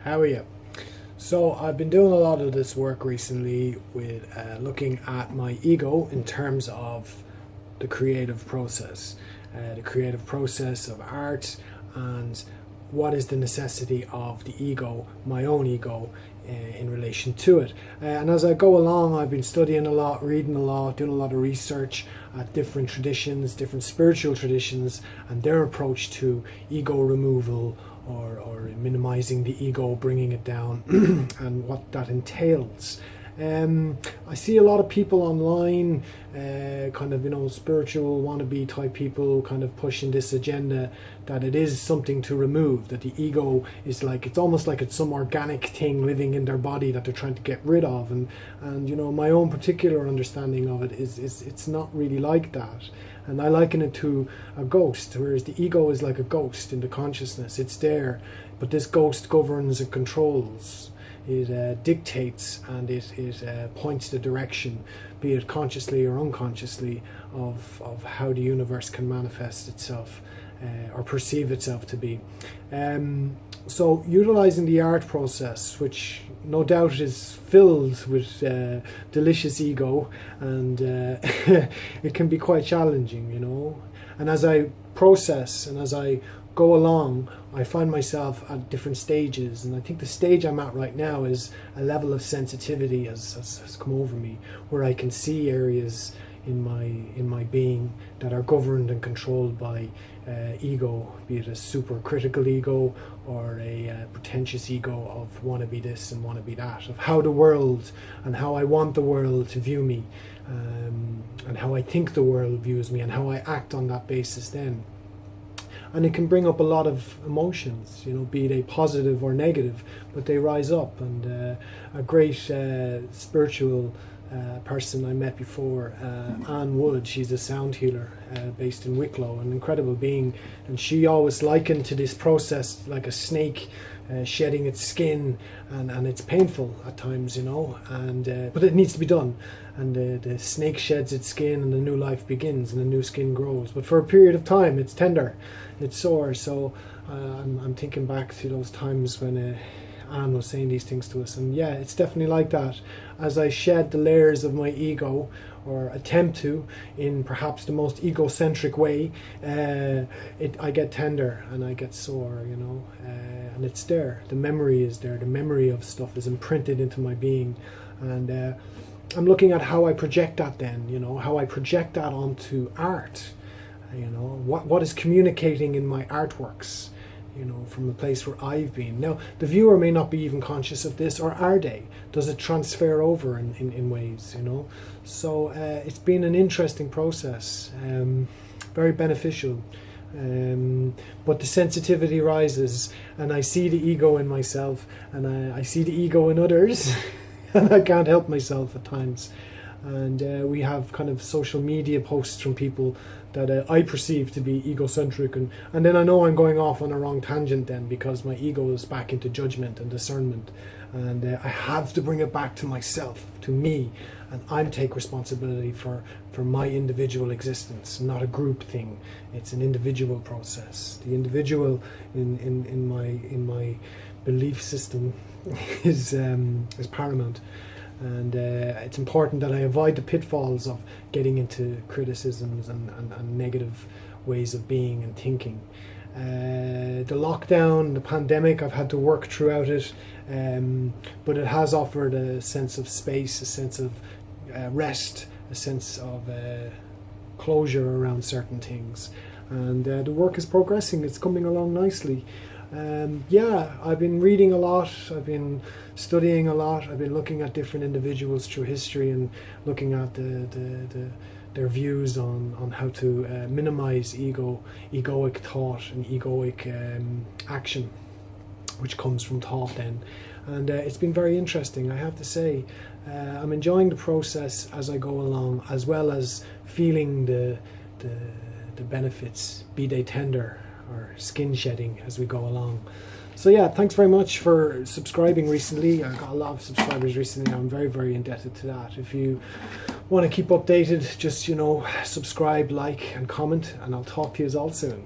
How are you? So I've been doing a lot of this work recently with looking at my ego in terms of the creative process of art, and what is the necessity of the ego, my own ego, in relation to it. And as I go along, I've been studying a lot, reading a lot, doing a lot of research at different traditions, different spiritual traditions, and their approach to ego removal or minimizing the ego, bringing it down, and what that entails. I see a lot of people online, kind of, spiritual wannabe type people kind of pushing this agenda that it is something to remove, that the ego is like, it's almost like it's some organic thing living in their body that they're trying to get rid of. And my own particular understanding of it is it's not really like that. And I liken it to a ghost, whereas the ego is like a ghost in the consciousness. It's there, but this ghost governs and controls. It dictates, and it points the direction, be it consciously or unconsciously, of how the universe can manifest itself or perceive itself to be. So utilizing the art process, which no doubt is filled with delicious ego, and it can be quite challenging, And as I process and as I go along, I find myself at different stages, and I think the stage I'm at right now is a level of sensitivity has come over me, where I can see areas in my being that are governed and controlled by ego, be it a super critical ego or a pretentious ego of want to be this and want to be that, of how the world and how I want the world to view me, and how I think the world views me, and how I act on that basis then. And it can bring up a lot of emotions, be they positive or negative, but they rise up. And a great spiritual person I met before, Anne Wood, she's a sound healer based in Wicklow, an incredible being. And she always likened to this process like a snake shedding its skin, and it's painful at times, and but it needs to be done. And the snake sheds its skin, and the new life begins, and the new skin grows. But for a period of time, it's tender, it's sore. So I'm thinking back to those times when Anne was saying these things to us, and yeah, it's definitely like that. As I shed the layers of my ego, or attempt to, in perhaps the most egocentric way, I get tender and I get sore, and it's there. The memory is there. The memory of stuff is imprinted into my being, and I'm looking at how I project that then, how I project that onto art, what is communicating in my artworks, from the place where I've been. Now, the viewer may not be even conscious of this, or are they? Does it transfer over in ways, So it's been an interesting process, very beneficial. But the sensitivity rises, and I see the ego in myself, and I see the ego in others, and I can't help myself at times. And we have kind of social media posts from people that I perceive to be egocentric, and then I know I'm going off on a wrong tangent then, because my ego is back into judgment and discernment, and I have to bring it back to myself, to me, and I take responsibility for my individual existence, not a group thing. It's an individual process. The individual in my belief system is paramount. And it's important that I avoid the pitfalls of getting into criticisms and negative ways of being and thinking. The lockdown, the pandemic, I've had to work throughout it, but it has offered a sense of space, a sense of rest, a sense of closure around certain things. And the work is progressing, it's coming along nicely. I've been reading a lot, I've been studying a lot, I've been looking at different individuals through history, and looking at their views on how to minimize egoic thought and egoic action, which comes from thought then. And it's been very interesting, I have to say. I'm enjoying the process as I go along, as well as feeling the benefits, be they tender or skin shedding, as we go along. So yeah, thanks very much for subscribing recently. I got a lot of subscribers recently. I'm very, very indebted to that. If you want to keep updated, just subscribe, like and comment, and I'll talk to you all soon.